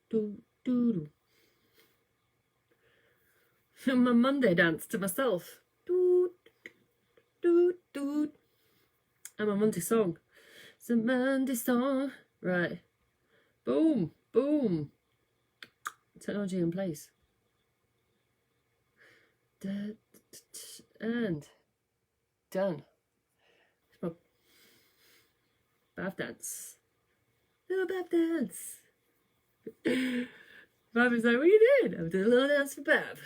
Do, do, do. My Monday dance to myself. Do, do, do. And my Monday song. It's a Monday song. Right. Boom, boom. Technology in place. And done. Bath dance. Little bath dance. Bav is like, what are you doing? I'm doing a little dance for Bav.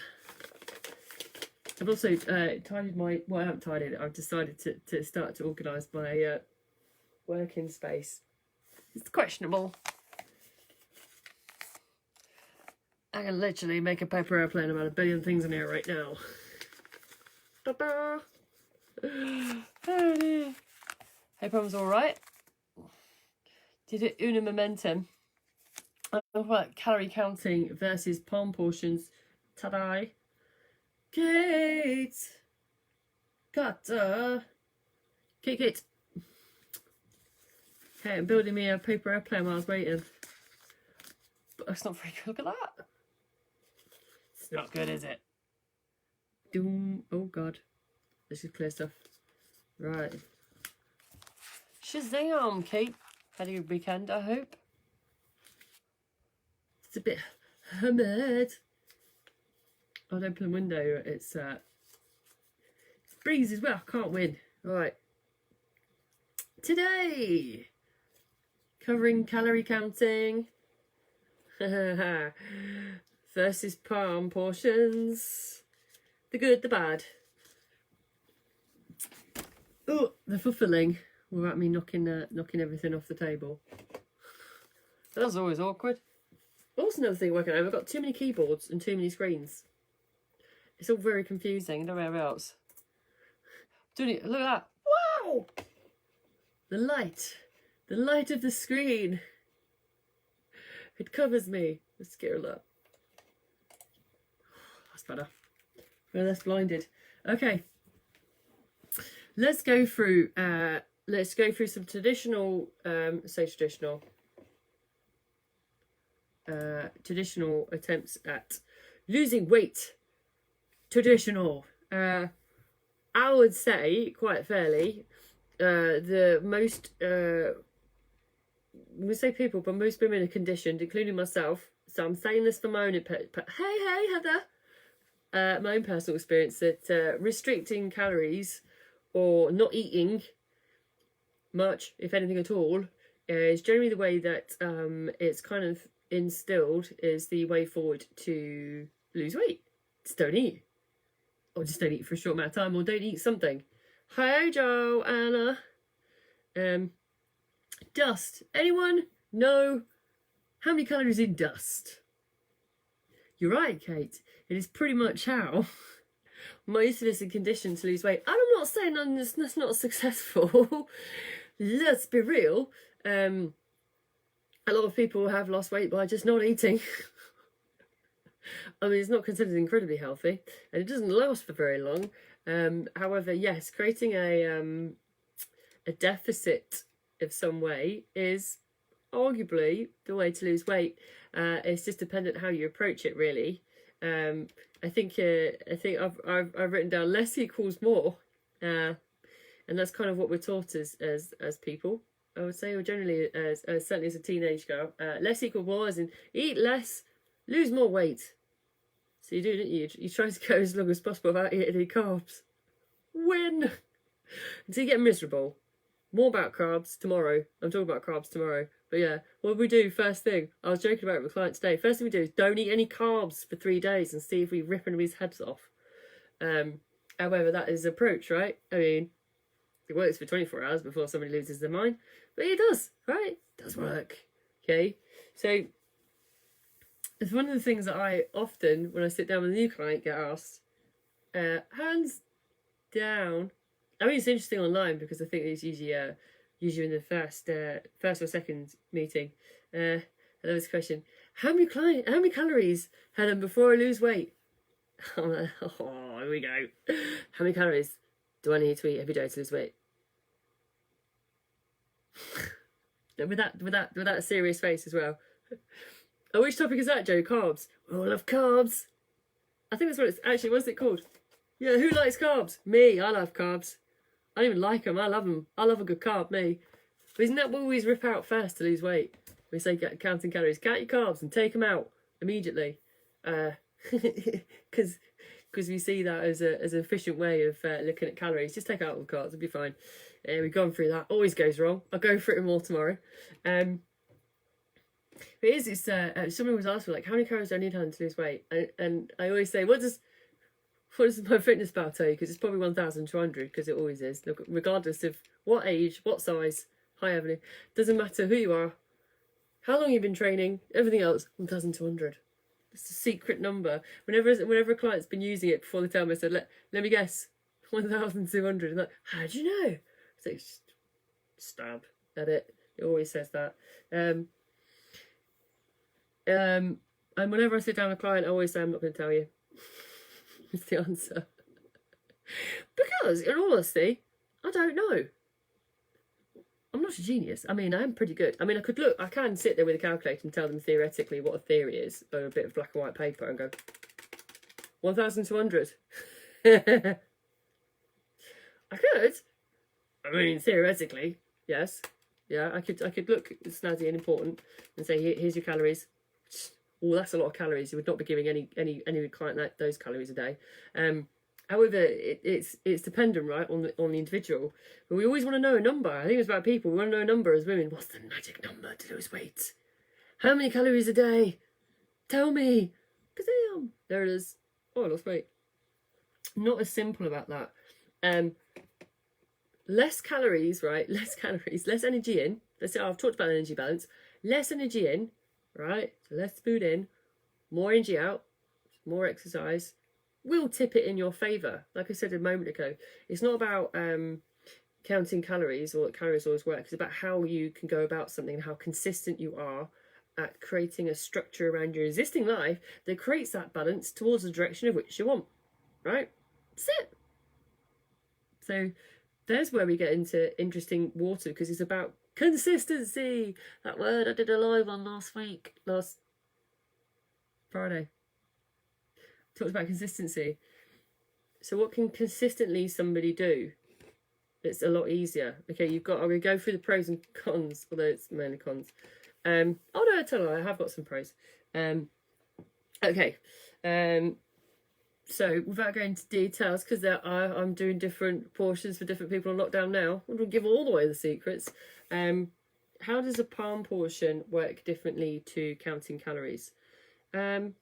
I've also tidied my, well, I haven't tidied it, I've decided to start to organise my working space. It's questionable. I can literally make a paper airplane about a billion things in here right now. Ta-da! Oh dear. Hope everyone's alright. Did it una momentum. I'm talking about calorie counting versus palm portions. Ta-da! Kate! Cutter! Kick it! Okay, I'm building me a paper airplane while I was waiting. But that's not very good. Look at that! It's not good, is it? Doom. Oh god. This is clear stuff. Right. Shazam, Kate. Had a good weekend, I hope. It's a bit humid. I'll open the window. It's breeze as well. Can't win. All right. Today, covering calorie counting versus palm portions. The good, the bad. Oh, the fulfilling without me knocking everything off the table. That was always awkward. Also, another thing working over, I've got too many keyboards and too many screens. It's all very confusing. Nowhere else. Look at that! Wow! The light of the screen. It covers me. Let's get a look. That's better. We're less blinded. Okay. Let's go through some traditional, traditional attempts at losing weight. Traditional. I would say, quite fairly, the most, we say people, but most women are conditioned, including myself. So I'm saying this for my own, hey, Heather. My own personal experience that restricting calories or not eating much, if anything at all, is generally the way that it's kind of instilled is the way forward to lose weight. Just don't eat. Or just don't eat for a short amount of time, or don't eat something. Hi, Joanna. Dust. Anyone know how many calories in dust? You're right, Kate. It is pretty much how most of us are conditioned to lose weight. And I'm not saying that's not successful. Let's be real. A lot of people have lost weight by just not eating. I mean, it's not considered incredibly healthy, and it doesn't last for very long. However, yes, creating a deficit of some way is arguably the way to lose weight. It's just dependent how you approach it, really. I think I've written down less equals more, and that's kind of what we're taught as people. I would say, or generally as certainly as a teenage girl, less equals more, as in eat less, lose more weight. So you do, don't you? You try to go as long as possible without eating any carbs. Win! Until you get miserable. More about carbs tomorrow. I'm talking about carbs tomorrow. But yeah, what we do first thing, I was joking about it with a client today. First thing we do is don't eat any carbs for 3 days and see if we rip anybody's heads off. However, that is approach, right? I mean, it works for 24 hours before somebody loses their mind. But it does, right? It does work. Okay? So it's one of the things that I often, when I sit down with a new client, get asked, hands down. I mean, it's interesting online because I think it's usually in the first or second meeting. I love this question: how many calories, Helen, before I lose weight? Oh, here we go. How many calories do I need to eat every day to lose weight? with that serious face as well. Oh, which topic is that, Joe? Carbs. We all love carbs. I think that's what it's actually. What's it called? Yeah, who likes carbs? Me. I love carbs. I don't even like them. I love them. I love a good carb. Me. But isn't that what we always rip out first to lose weight? We say counting calories. Count your carbs and take them out immediately, because we see that as an efficient way of looking at calories. Just take out all the carbs. It'll be fine. We've gone through that. Always goes wrong. I'll go through it more tomorrow. But it's someone was asking, like, how many calories do I need, Helen, to lose weight? And I always say, what does my fitness pal tell you? Because it's probably 1,200, because it always is. Look, regardless of what age, what size, hi Evelyn, doesn't matter who you are, how long you've been training, everything else, 1,200. It's a secret number. Whenever a client's been using it before they tell me, I said, let me guess, 1,200. And like, how do you know? So just stab at it. It always says that. And whenever I sit down with a client, I always say, I'm not going to tell you. It's the answer. Because, in all honesty, I don't know. I'm not a genius. I mean, I am pretty good. I mean, I can sit there with a calculator and tell them theoretically what a theory is, or a bit of black and white paper, and go, 1,200. I could. I mean, theoretically, yes. Yeah, I could look snazzy and important and say, here's your calories. Oh, that's a lot of calories. You would not be giving any client those calories a day. However, it's dependent, right, on the individual. But we always want to know a number. I think it's about people. We want to know a number as women. What's the magic number to lose weight? How many calories a day? Tell me. Kazam! There it is. Oh, I lost weight. Not as simple about that. Less calories, right? Less calories, less energy in. Let's say I've talked about energy balance. Less energy in, right? So less food in, more energy out, more exercise. Will tip it in your favour. Like I said a moment ago, it's not about counting calories or calories always work. It's about how you can go about something and how consistent you are at creating a structure around your existing life that creates that balance towards the direction of which you want. Right? That's it. So there's where we get into interesting water, because it's about consistency. That word I did a live on last Friday. Talked about consistency. So what can consistently somebody do? It's a lot easier. Okay, I'm going to go through the pros and cons, although it's mainly cons. Oh no, I tell you, I have got some pros. Okay. So without going into details, because I'm doing different portions for different people on lockdown now, I won't give all the way the secrets. How does a palm portion work differently to counting calories? At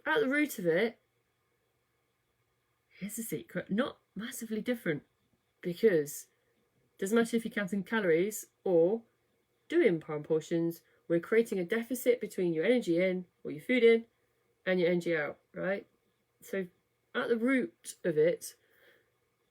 the root of it, here's the secret, not massively different, because it doesn't matter if you're counting calories or doing palm portions, we're creating a deficit between your energy in, or your food in, and your energy out, right? So at the root of it,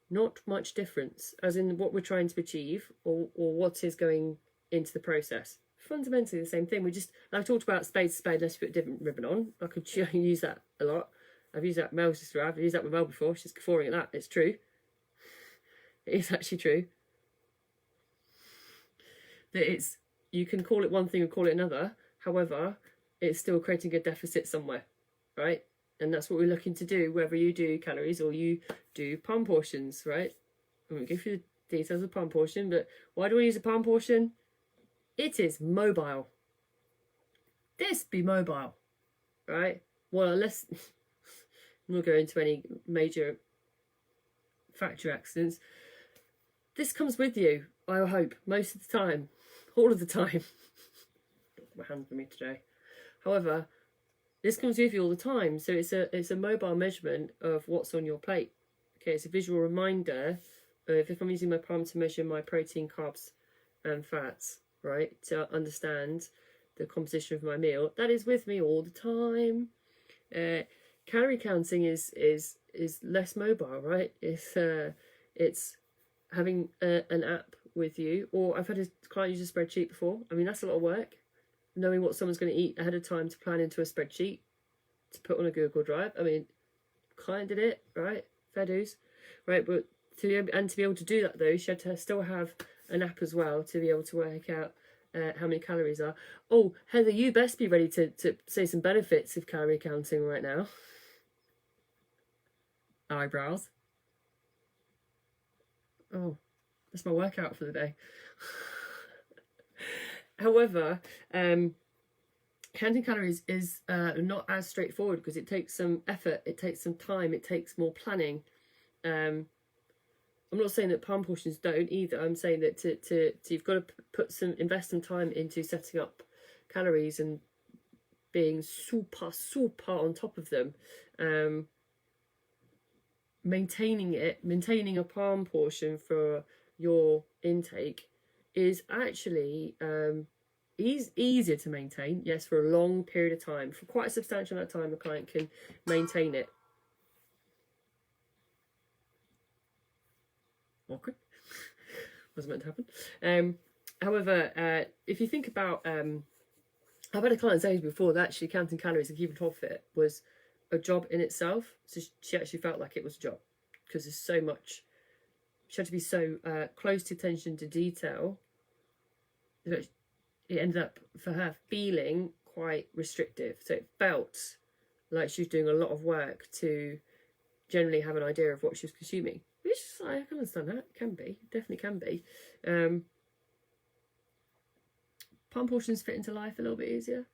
not much difference, as in what we're trying to achieve or what is going into the process. Fundamentally the same thing. I've talked about spade to spade, let's put a different ribbon on. I could use that a lot. I've used that with Mel's sister. I've used that with Mel before. She's guffawing at that. It's true. It is actually true. That you can call it one thing and call it another. However, it's still creating a deficit somewhere, right? And that's what we're looking to do, whether you do calories or you do palm portions, right? I'm going to go through the details of palm portion, but why do I use a palm portion? It is mobile. This be mobile, right? Well, unless I'm not going into any major factory accidents. This comes with you, I hope, most of the time, all of the time. My hand for me today. However, this comes with you all the time, so it's a mobile measurement of what's on your plate. Okay, it's a visual reminder of if I'm using my palm to measure my protein, carbs, and fats, right? To understand the composition of my meal. That is with me all the time. Calorie counting is less mobile, right? It's having an app with you, or I've had a client use a spreadsheet before. I mean, that's a lot of work. Knowing what someone's going to eat ahead of time to plan into a spreadsheet to put on a Google Drive. I mean, client did it, right? Fair dues, right? But to be able to do that though, she had to still have an app as well to be able to work out how many calories are. Oh, Heather, you best be ready to say some benefits of calorie counting right now. Eyebrows. Oh, that's my workout for the day. However, counting calories is not as straightforward because it takes some effort, it takes some time, it takes more planning. I'm not saying that palm portions don't either. I'm saying that to you've got to invest some time into setting up calories and being super on top of them. Maintaining a palm portion for your intake is actually easier to maintain. Yes, for a long period of time, for quite a substantial amount of time, the client can maintain it. Awkward. Wasn't meant to happen. However, if you think about, I've had a client say before that actually counting calories and keeping top fit was a job in itself. So she actually felt like it was a job because there's so much. She had to be so close to attention to detail. It ended up for her feeling quite restrictive. So it felt like she was doing a lot of work to generally have an idea of what she was consuming. Which I can understand that. It can be. Definitely can be. Palm portions fit into life a little bit easier.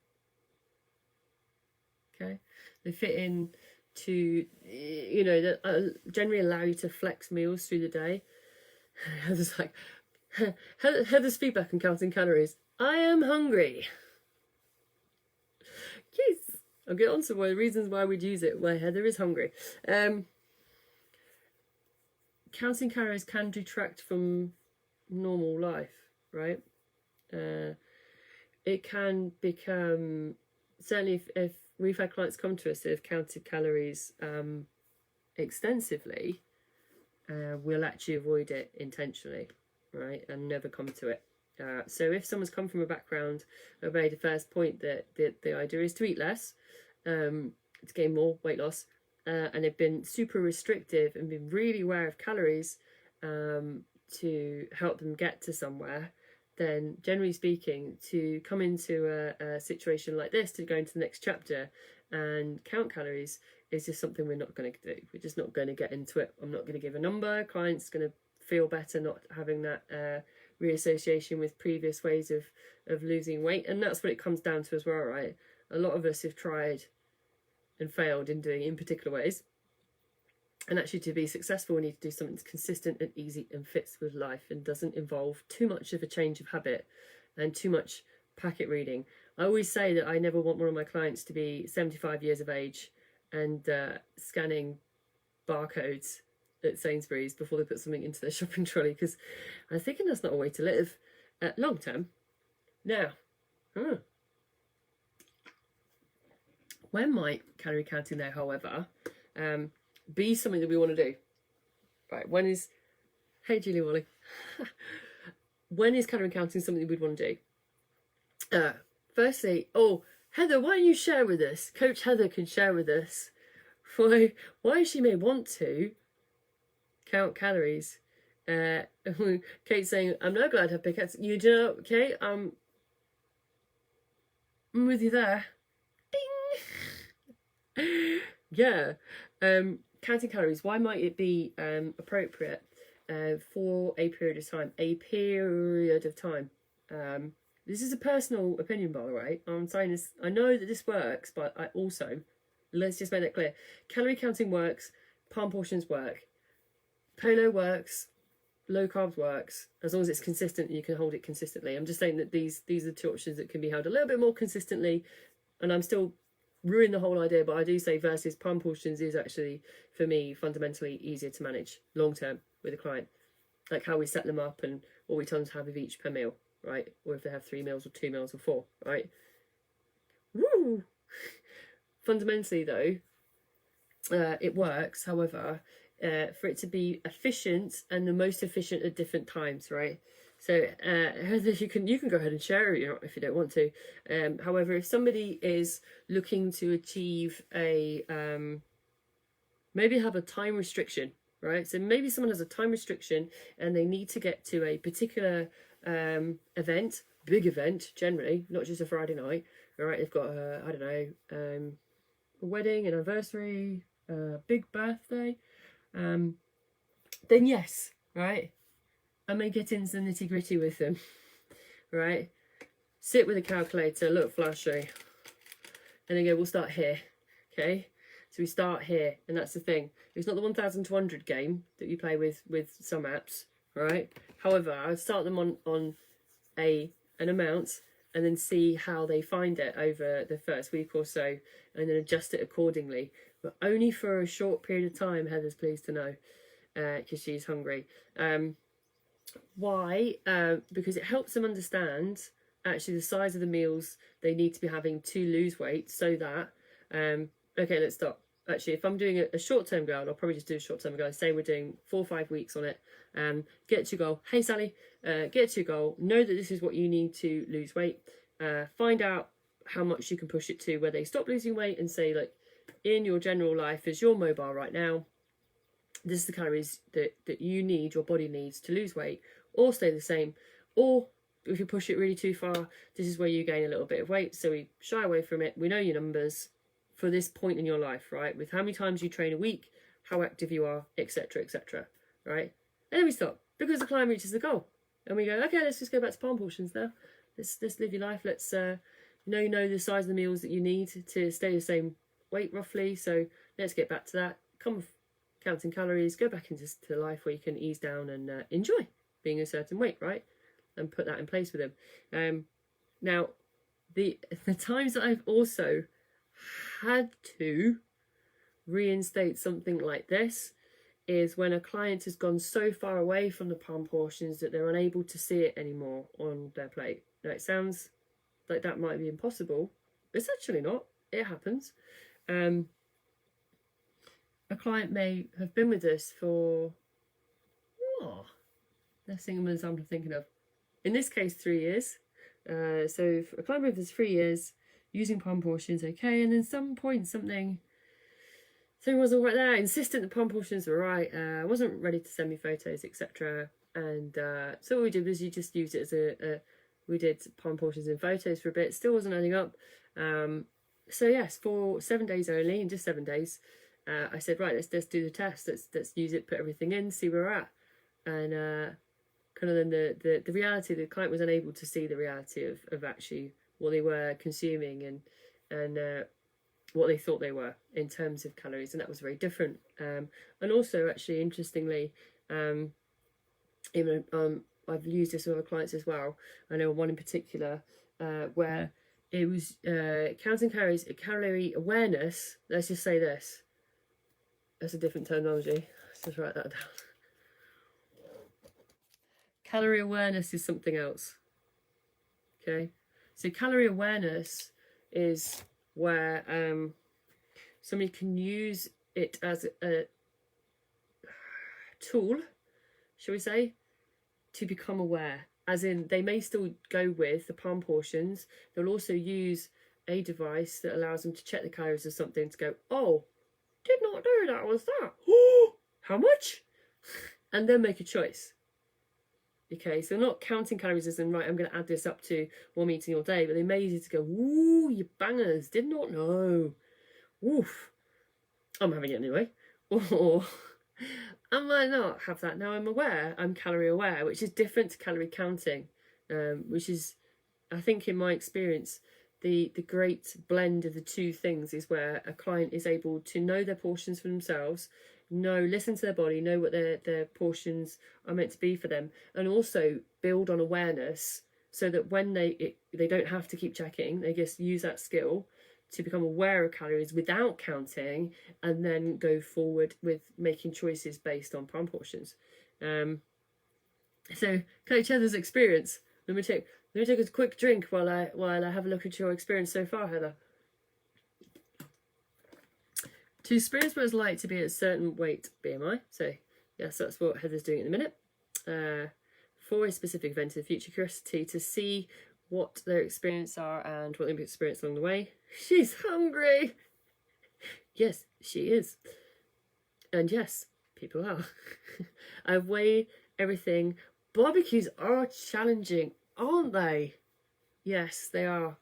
Okay. They fit in to, that generally allow you to flex meals through the day. Heather's like, Heather's feedback on counting calories. I am hungry. Yes. I'll get on to the reasons why we'd use it, where Heather is hungry. Counting calories can detract from normal life, right? It can become, certainly if we've had clients come to us that have counted calories extensively, we'll actually avoid it intentionally, right, and never come to it. So if someone's come from a background, I made the first point that the idea is to eat less, to gain more weight loss, and they've been super restrictive and been really aware of calories to help them get to somewhere, then generally speaking, to come into a situation like this, to go into the next chapter and count calories, is just something we're not going to do. We're just not going to get into it. I'm not going to give a number. Client's going to feel better not having that reassociation with previous ways of losing weight. And that's what it comes down to as well, right? A lot of us have tried and failed in doing it in particular ways. And actually, to be successful, we need to do something that's consistent and easy and fits with life and doesn't involve too much of a change of habit and too much packet reading. I always say that I never want one of my clients to be 75 years of age and scanning barcodes at Sainsbury's before they put something into their shopping trolley, because I'm thinking that's not a way to live long term. Now, when might calorie counting there, however, be something that we want to do? Right, when is... Hey, Julie Wally. When is calorie counting something we'd want to do? Firstly, Heather, why don't you share with us? Coach Heather can share with us why she may want to count calories. Kate's saying, I'm not glad to have big cats. You do know, Kate, I'm with you there. Ding! Yeah. Counting calories, why might it be appropriate for a period of time? This is a personal opinion, by the way. I'm saying this, I know that this works, but I also, let's just make that clear. Calorie counting works, palm portions work, polo works, low carbs works, as long as it's consistent and you can hold it consistently. I'm just saying that these are two options that can be held a little bit more consistently, and I'm still ruin the whole idea, but I do say versus palm portions is actually, for me, fundamentally easier to manage long term with a client, like how we set them up and what we tell them to have of each per meal, right? Or if they have 3 meals or 2 meals or 4, right? Woo! Fundamentally though, it works. However, for it to be efficient and the most efficient at different times, right? So you can go ahead and share it if you don't want to. However, if somebody is looking to achieve a maybe have a time restriction, right? So maybe someone has a time restriction and they need to get to a particular event big event, generally, not just a Friday night, all right, they've got, I don't know, a wedding, an anniversary, a big birthday, then yes, right, I may get into the nitty gritty with them, right, sit with a calculator, look flashy, and then go, we'll start here, okay? So we start here, and that's the thing. It's not the 1,200 game that you play with some apps, right? However, I start them on an amount and then see how they find it over the first week or so, and then adjust it accordingly. But only for a short period of time, Heather's pleased to know, because she's hungry. Why? Because it helps them understand actually the size of the meals they need to be having to lose weight, so that okay, let's stop. Actually, if I'm doing a short-term goal, I'll probably just do a short-term goal. Say we're doing 4 or 5 weeks on it. Get to your goal. Hey, Sally, get to your goal. Know that this is what you need to lose weight. Find out how much you can push it to where they stop losing weight, and say, like, in your general life, as you're mobile right now, this is the calories that you need, your body needs to lose weight, or stay the same. Or if you push it really too far, this is where you gain a little bit of weight. So we shy away from it. We know your numbers for this point in your life, right? With how many times you train a week, how active you are, etc., etc., right? And then we stop, because the climb reaches the goal. And we go, okay, let's just go back to palm portions now. Let's live your life. Let's know the size of the meals that you need to stay the same weight roughly. So let's get back to that. Come counting calories, go back into life where you can ease down and enjoy being a certain weight, right? And put that in place with them. Now, the times that I've also had to reinstate something like this is when a client has gone so far away from the palm portions that they're unable to see it anymore on their plate. Now, it sounds like that might be impossible. It's actually not. It happens. A client may have been with us for, let's think of an example I'm thinking of. In this case, 3 years. So a client with us 3 years, using palm portions, okay, and then some point something wasn't right there. Insistent the palm portions were right. Wasn't ready to send me photos, etc. And so what we did was you just used it as we did palm portions and photos for a bit. Still wasn't adding up. So yes, for 7 days only, in just 7 days, I said, right, let's do the test. Let's use it, put everything in, see where we're at. And kind of then the reality, the client was unable to see the reality of actually what they were consuming and what they thought they were in terms of calories, and that was very different. And also, actually, interestingly, I've used this with other clients as well. I know one in particular where it was counting calories, calorie awareness. Let's just say this. That's a different terminology. Let's just write that down. Calorie awareness is something else. Okay, so calorie awareness is where somebody can use it as a tool, shall we say, to become aware. As in, they may still go with the palm portions. They'll also use a device that allows them to check the calories of something to go, oh, did not know that was that. Oh, how much? And then make a choice. Okay, so not counting calories as in, right, I'm going to add this up to one meeting all day, but they may use it to go, ooh, you bangers, did not know. Oof, I'm having it anyway. Or I might not have that. Now I'm aware, I'm calorie aware, which is different to calorie counting, which is, I think in my experience, the great blend of the two things is where a client is able to know their portions for themselves, listen to their body, know what their portions are meant to be for them, and also build on awareness so that when they don't have to keep checking, they just use that skill to become aware of calories without counting, and then go forward with making choices based on palm portions. So, Coach Heather's experience. Let me take a quick drink while I have a look at your experience so far, Heather. To experience what it's like to be at a certain weight BMI. So, yes, that's what Heather's doing at the minute. For a specific event in the future, curiosity to see what their experience are and what they experience along the way. She's hungry. Yes, she is. And yes, people are. I've weighed everything. Barbecues are challenging, aren't they? Yes, they are.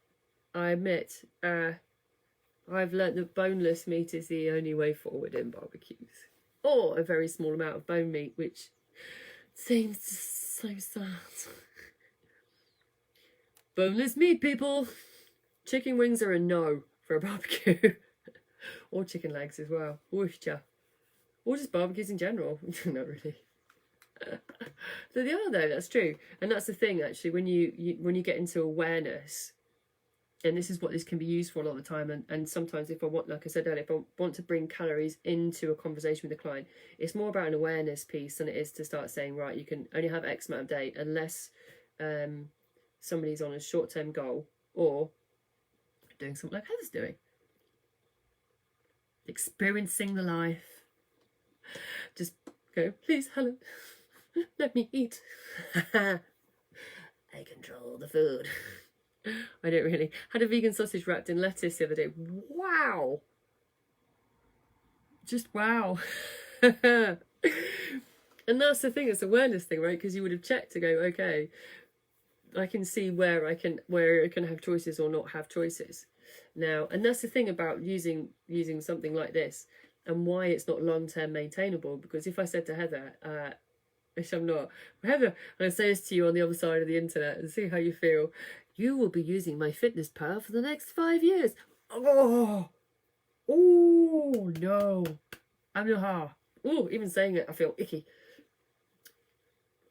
I admit, I've learnt that boneless meat is the only way forward in barbecues. Or a very small amount of bone meat, which seems so sad. Boneless meat, people! Chicken wings are a no for a barbecue. Or chicken legs as well. Worcestershire. Or just barbecues in general. Not really. So they are though, that's true. And that's the thing actually, when you get into awareness, and this is what this can be used for a lot of the time, and sometimes if I want, like I said earlier, if I want to bring calories into a conversation with a client, it's more about an awareness piece than it is to start saying, right, you can only have X amount a day unless somebody's on a short-term goal or doing something like Heather's doing. Experiencing the life. Just go, please, Helen, let me eat. I control the food. I don't really. Had a vegan sausage wrapped in lettuce the other day. Wow. Just wow. And that's the thing, it's awareness thing, right? Because you would have checked to go, okay, I can see where I can have choices or not have choices. Now, and that's the thing about using something like this and why it's not long-term maintainable. Because if I said to Heather, which I'm not, Heather, and I say this to you on the other side of the internet and see how you feel, you will be using my fitness pal for the next 5 years. Oh no, I'm not. Oh, even saying it, I feel icky.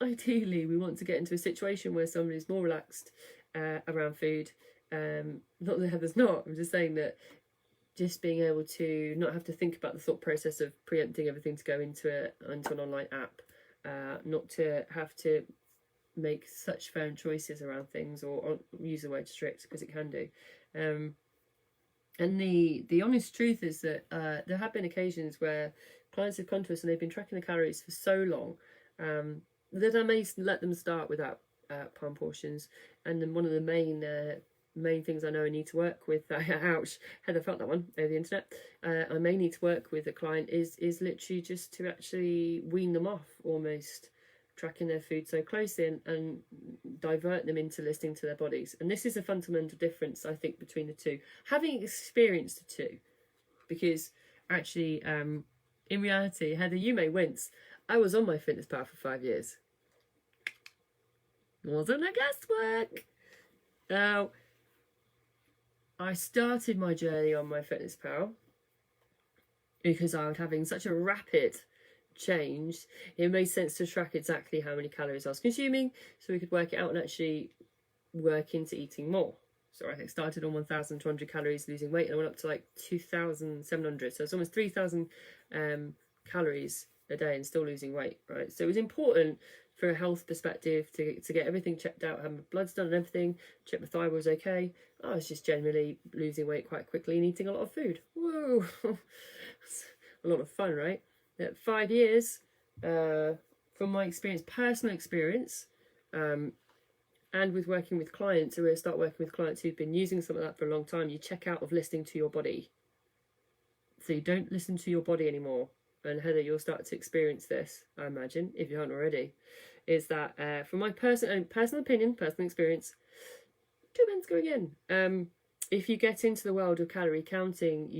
Ideally, we want to get into a situation where somebody's more relaxed around food. Not that Heather's not. I'm just saying that just being able to not have to think about the thought process of preempting everything to go into an online app, not to have to make such firm choices around things, or use the word strict because it can do. And the honest truth is that there have been occasions where clients have come to us and they've been tracking the calories for so long that I may let them start without palm portions. And then one of the main things I know I need to work with, ouch, Heather felt that one over the internet, I may need to work with a client is literally just to actually wean them off, almost tracking their food so closely and divert them into listening to their bodies. And this is a fundamental difference, I think, between the two, having experienced the two. Because actually, in reality, Heather, you may wince, I was on my fitness pal for 5 years. It wasn't a guesswork. Now, I started my journey on my fitness pal because I was having such a rapid change. It made sense to track exactly how many calories I was consuming so we could work it out and actually work into eating more. So I think started on 1,200 calories losing weight and I went up to like 2,700. So it's almost 3,000 calories a day and still losing weight, right? So it was important for a health perspective to get everything checked out, have my bloods done and everything, check my thyroid was okay. I was just generally losing weight quite quickly and eating a lot of food. Whoa, a lot of fun, right? 5 years, from my experience, personal experience, and with working with clients, so we start working with clients who've been using something like that for a long time, you check out of listening to your body. So you don't listen to your body anymore. And Heather, you'll start to experience this, I imagine, if you haven't already, is that from my personal opinion, personal experience, 2 months going in, if you get into the world of calorie counting,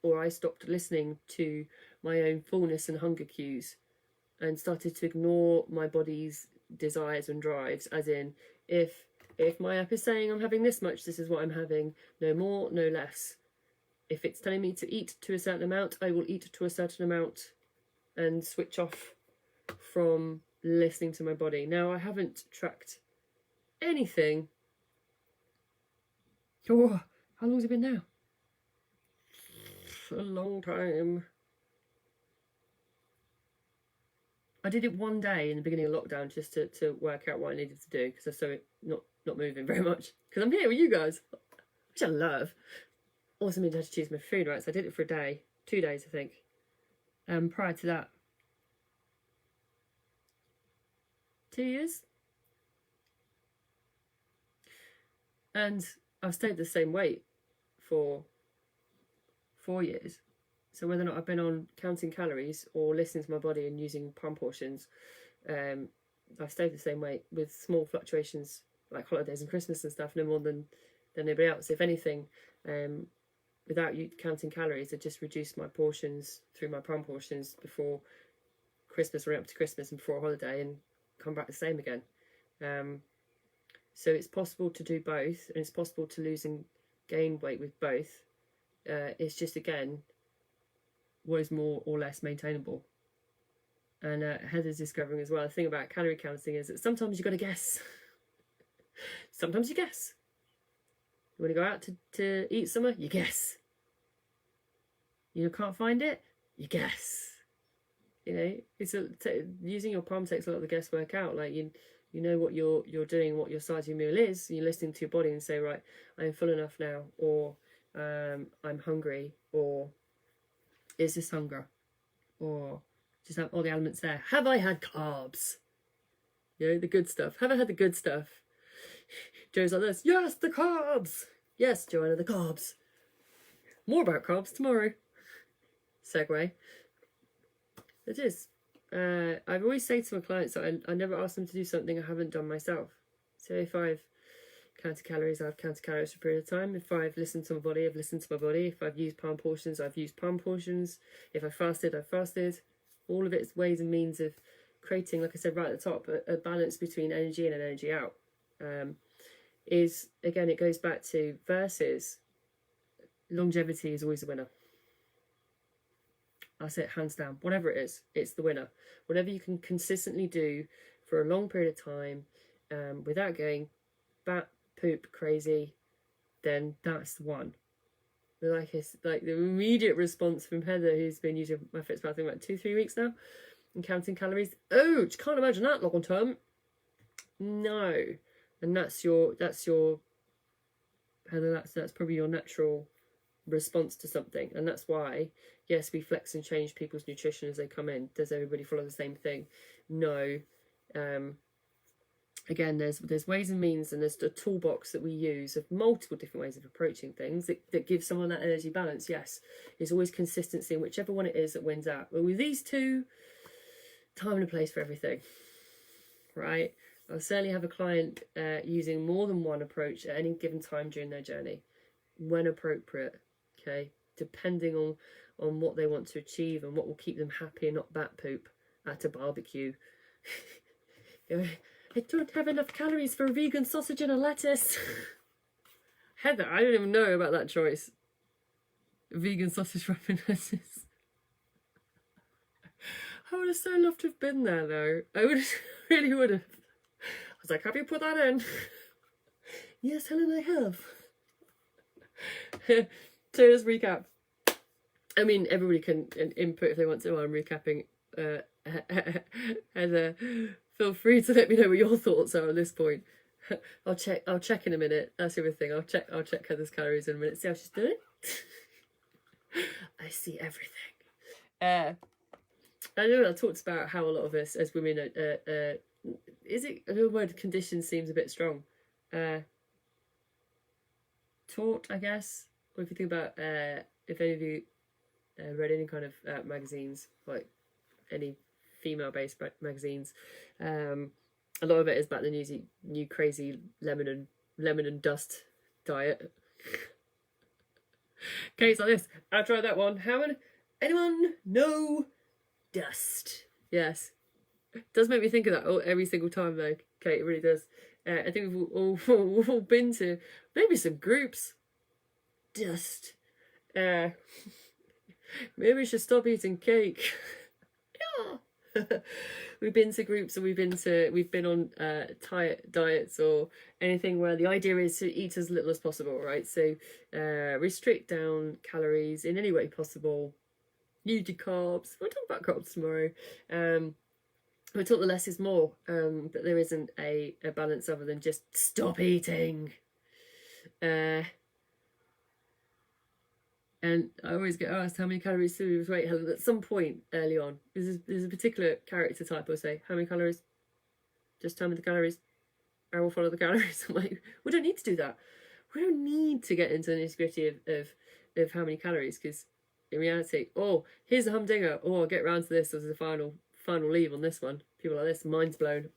I stopped listening to my own fullness and hunger cues and started to ignore my body's desires and drives, as in, if my app is saying I'm having this much, this is what I'm having, no more, no less. If it's telling me to eat to a certain amount, I will eat to a certain amount and switch off from listening to my body. Now, I haven't tracked anything. Oh, how long has it been now? A long time. I did it one day in the beginning of lockdown just to work out what I needed to do because I saw it not moving very much. Because I'm here with you guys, which I love. Also means I had to choose my food, right? So I did it for a day, 2 days, I think. Prior to that, 2 years. And I've stayed the same weight for 4 years. So whether or not I've been on counting calories or listening to my body and using palm portions, I've stayed the same weight with small fluctuations like holidays and Christmas and stuff, no more than anybody else. If anything, without you counting calories, I just reduced my portions through my prime portions before Christmas, right up to Christmas and before a holiday, and come back the same again. So it's possible to do both, and it's possible to lose and gain weight with both. It's just, again, what is more or less maintainable. And Heather's discovering as well, the thing about calorie counting is that sometimes you've got to guess. Sometimes you guess. You want to go out to eat somewhere? You guess. You can't find it? You guess. You know, it's using your palm takes a lot of the guesswork out. Like, you know what you're doing, what your size of your meal is. You're listening to your body and say, right, I'm full enough now, or I'm hungry, or is this hunger, or just have all the elements there. Have I had carbs? You know, the good stuff. Have I had the good stuff? Joe's like this. Yes, the carbs. Yes, Joanna, the carbs. More about carbs tomorrow. Segue. It is. I've always said to my clients that I never ask them to do something I haven't done myself. So if I've counted calories, I've counted calories for a period of time. If I've listened to my body, I've listened to my body. If I've used palm portions, I've used palm portions. If I fasted, I've fasted. All of it's ways and means of creating, like I said right at the top, a balance between energy in and energy out. Is, again, it goes back to versus longevity is always a winner. That's it, hands down. Whatever it is, it's the winner. Whatever you can consistently do for a long period of time, without going bat poop crazy, then that's the one. Like the immediate response from Heather, who's been using my Fitbit, I think about 2-3 weeks now, and counting calories. Oh, can't imagine that long term. No, and that's your Heather. That's probably your natural response to something, and that's why, yes, we flex and change people's nutrition as they come in. Does everybody follow the same thing? No. Again, there's ways and means, and there's a toolbox that we use of multiple different ways of approaching things that give someone that energy balance. Yes, it's always consistency in whichever one it is that wins out. But with these two, time and a place for everything, right? I'll certainly have a client using more than one approach at any given time during their journey, when appropriate, okay? Depending on what they want to achieve and what will keep them happy and not bat poop at a barbecue. I don't have enough calories for a vegan sausage and a lettuce. Heather, I don't even know about that choice. Vegan sausage wrap and lettuce. I would have so loved to have been there, though. I really would have. I was like, have you put that in? Yes, Helen, I have. So let's recap. I mean, everybody can input if they want to while I'm recapping. Heather, feel free to let me know what your thoughts are at this point. I'll check in a minute. That's everything. I'll check Heather's calories in a minute. See how she's doing. I see everything. I know I talked about how a lot of us as women is it the word condition seems a bit strong. Taught, I guess. Or if you think about if any of you read any kind of magazines, like any female-based magazines, a lot of it is about the new crazy lemon and dust diet. Okay, it's like this. I tried that one. Anyone? No dust. Yes, it does make me think of that every single time though. Okay, it really does. I think we've all been to maybe some groups. Dust. Maybe we should stop eating cake. Yeah. We've been to groups, or we've been on diets or anything where the idea is to eat as little as possible, right? So restrict down calories in any way possible. Use your carbs. We'll talk about carbs tomorrow. We'll talk the less is more, but there isn't a balance other than just stop eating. And I always get asked, how many calories do you lose weight, Helen? At some point early on, there's a particular character type. I'll say, how many calories? Just tell me the calories. I will follow the calories. I'm like, we don't need to do that. We don't need to get into the nitty-gritty of how many calories, because in reality, here's the humdinger. I'll get round to this as a final leave on this one. People like this, mind's blown.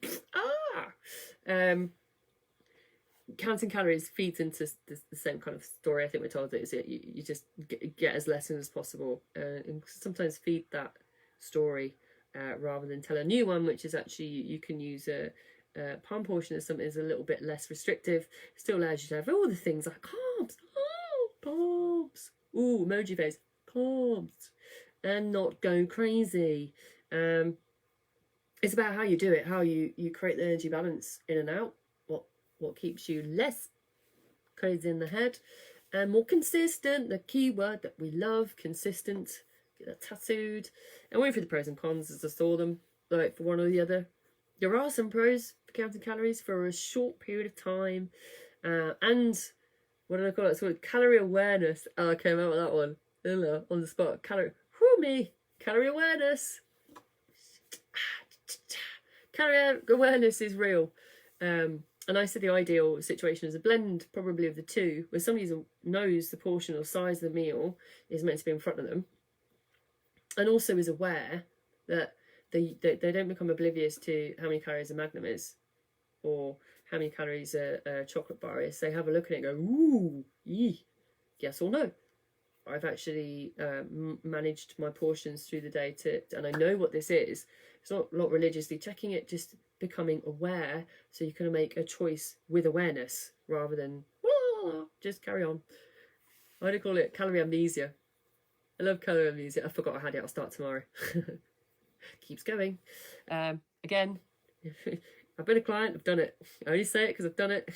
counting calories feeds into the same kind of story. I think we're told that is it. You just get as less in as possible, and sometimes feed that story rather than tell a new one, which is actually you can use a palm portion as something that's a little bit less restrictive. Still allows you to have all the things like carbs, carbs, ooh, emoji face, carbs, and not go crazy. It's about how you do it, how you create the energy balance in and out, what keeps you less crazy in the head and more consistent. The key word that we love, consistent. Get that tattooed. And went through the pros and cons as I saw them, like for one or the other. There are some pros for counting calories for a short period of time, and what did I call it? It's called calorie awareness. Oh, I came out with that one on the spot. Calorie awareness. Calorie awareness is real. And I said the ideal situation is a blend probably of the two, where somebody knows the portion or size of the meal is meant to be in front of them, and also is aware that they don't become oblivious to how many calories a Magnum is, or how many calories a chocolate bar is. They have a look at it and go, ooh, yee, yes or no. I've actually managed my portions through the day and I know what this is. It's not religiously checking it, just becoming aware, so you can make a choice with awareness rather than just carry on. I call it calorie amnesia. I love calorie amnesia. I forgot I had it. I'll start tomorrow. Keeps going. Again, I've been a client. I've done it. I only say it because I've done it.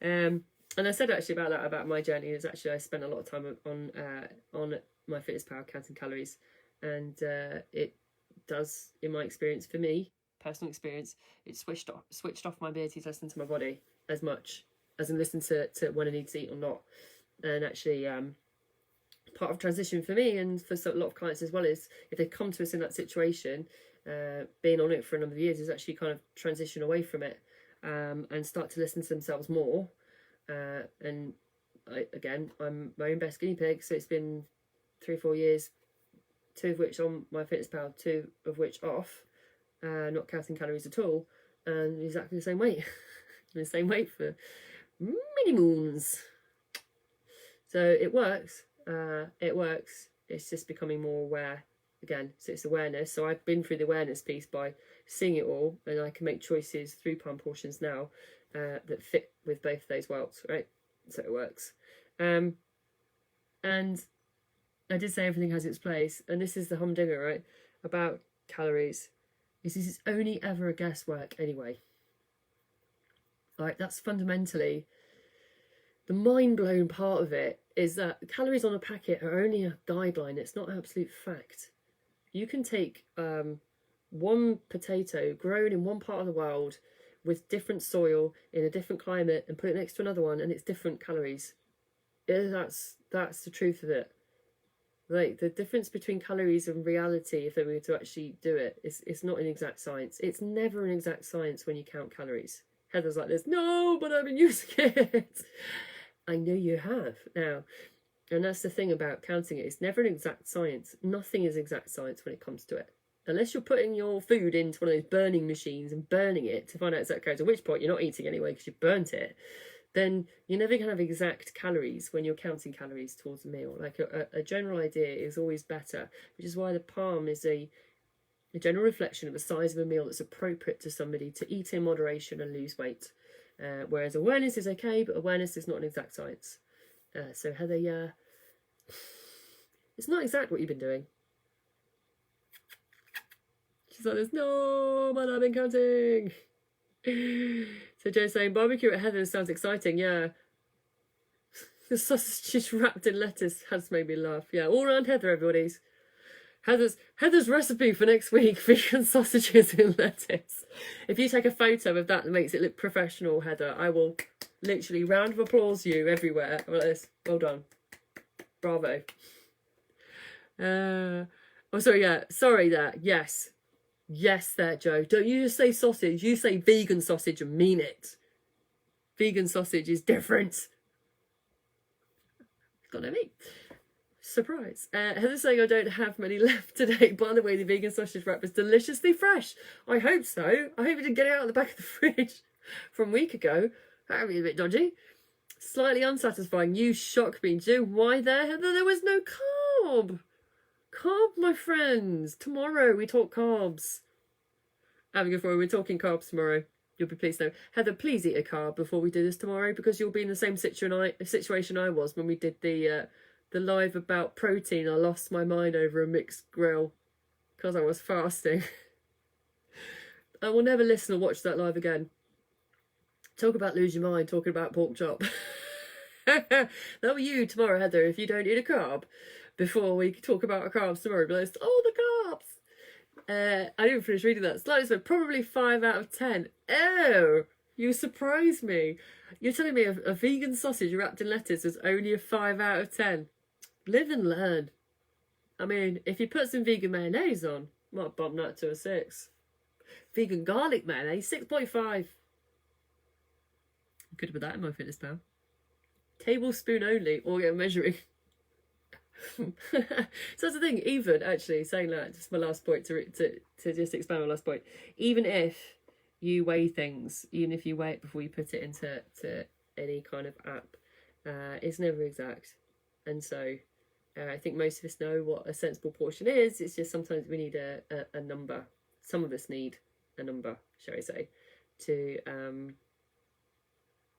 And I said actually about my journey is actually I spent a lot of time on my Fitness Pal counting calories, and it does, in my experience, for me, personal experience, it switched off my ability to listen to my body as much as in listen to when I need to eat or not. And actually, part of transition for me and for a lot of clients as well is if they come to us in that situation, being on it for a number of years is actually kind of transition away from it and start to listen to themselves more. And I'm my own best guinea pig, so it's been 3 or 4 years, 2 of which on my Fitness Pal, 2 of which off, not counting calories at all, and exactly the same weight. The same weight for many moons. So it works. It's just becoming more aware again. So it's awareness. So I've been through the awareness piece by seeing it all, and I can make choices through palm portions now that fit with both of those worlds, right? So it works. And I did say everything has its place, and this is the humdinger, right? About calories. This is only ever a guesswork anyway. Like, that's fundamentally the mind-blown part of it, is that calories on a packet are only a guideline. It's not absolute fact. You can take one potato grown in one part of the world with different soil in a different climate and put it next to another one, and it's different calories. That's the truth of it. Like, the difference between calories and reality, if they were to actually do it, it's not an exact science. It's never an exact science when you count calories. Heather's like this, no, but I've been using it. I know you have now. And that's the thing about counting it. It's never an exact science. Nothing is exact science when it comes to it. Unless you're putting your food into one of those burning machines and burning it to find out exact calories, at which point you're not eating anyway because you've burnt it, then you're never going to have exact calories when you're counting calories towards a meal. Like a general idea is always better, which is why the palm is a general reflection of the size of a meal that's appropriate to somebody to eat in moderation and lose weight. Whereas awareness is okay, but awareness is not an exact science. So Heather, it's not exact what you've been doing. She's like this, no, but I've been counting. So Joe's saying, barbecue at Heather's sounds exciting, yeah. The sausage wrapped in lettuce has made me laugh. Yeah, all around Heather, everybody's. Heather's recipe for next week, vegan sausages in lettuce. If you take a photo of that that makes it look professional, Heather, I will literally round of applause you everywhere. Like this. Well done. Bravo. Sorry there. Yes there, Joe. Don't you just say sausage, you say vegan sausage and mean it. Vegan sausage is different. Got no meat. Surprise. Heather's saying I don't have many left today. By the way, the vegan sausage wrap is deliciously fresh. I hope so. I hope you didn't get it out of the back of the fridge from a week ago. That would be a bit dodgy. Slightly unsatisfying. You shock me. Do you know why there, Heather? There was no carb. Carb, my friends. Tomorrow we talk carbs. Having a we're talking carbs tomorrow. You'll be pleased to know. Heather, please eat a carb before we do this tomorrow, because you'll be in the same situation I was when we did the live about protein. I lost my mind over a mixed grill because I was fasting. I will never listen or watch that live again. Talk about lose your mind, talking about pork chop. That'll be you tomorrow, Heather, if you don't eat a carb before we talk about our carbs tomorrow. But oh, the carbs! I didn't finish reading that. Slightly so, probably 5 out of 10. Oh, you surprised me. You're telling me a vegan sausage wrapped in lettuce is only a 5 out of 10. Live and learn. I mean, if you put some vegan mayonnaise on, might bump that to a 6. Vegan garlic mayonnaise, 6.5. Could have put that in my fitness pal. Tablespoon only, or get measuring. So that's the thing, even actually saying that, just my last point to just expand on my last point, even if you weigh things, even if you weigh it before you put it into any kind of app, it's never exact. And so I think most of us know what a sensible portion is. It's just sometimes we need a number. Some of us need a number, shall I say, to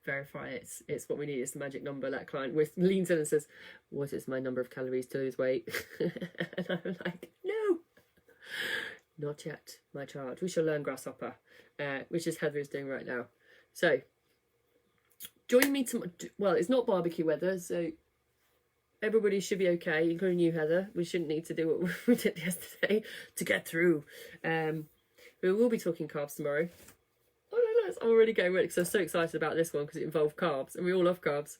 verify it's what we need. It's the magic number. That client leans in and says, what is my number of calories to lose weight? And I'm like, no, not yet, my child. We shall learn grasshopper, which is Heather is doing right now. So join me tomorrow. Well, it's not barbecue weather, so everybody should be okay, including you, Heather. We shouldn't need to do what we did yesterday to get through. We will be talking carbs tomorrow. I'm already going ready because I'm so excited about this one because it involved carbs and we all love carbs.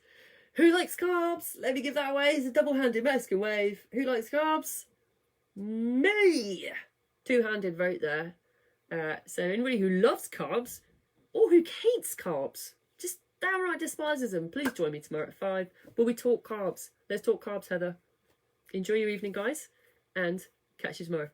Who likes carbs? Let me give that away. It's a double-handed Mexican wave. Who likes carbs? Me! Two-handed vote there. So anybody who loves carbs or who hates carbs, just downright despises them, please join me tomorrow at 5 where we talk carbs. Let's talk carbs, Heather. Enjoy your evening, guys, and catch you tomorrow.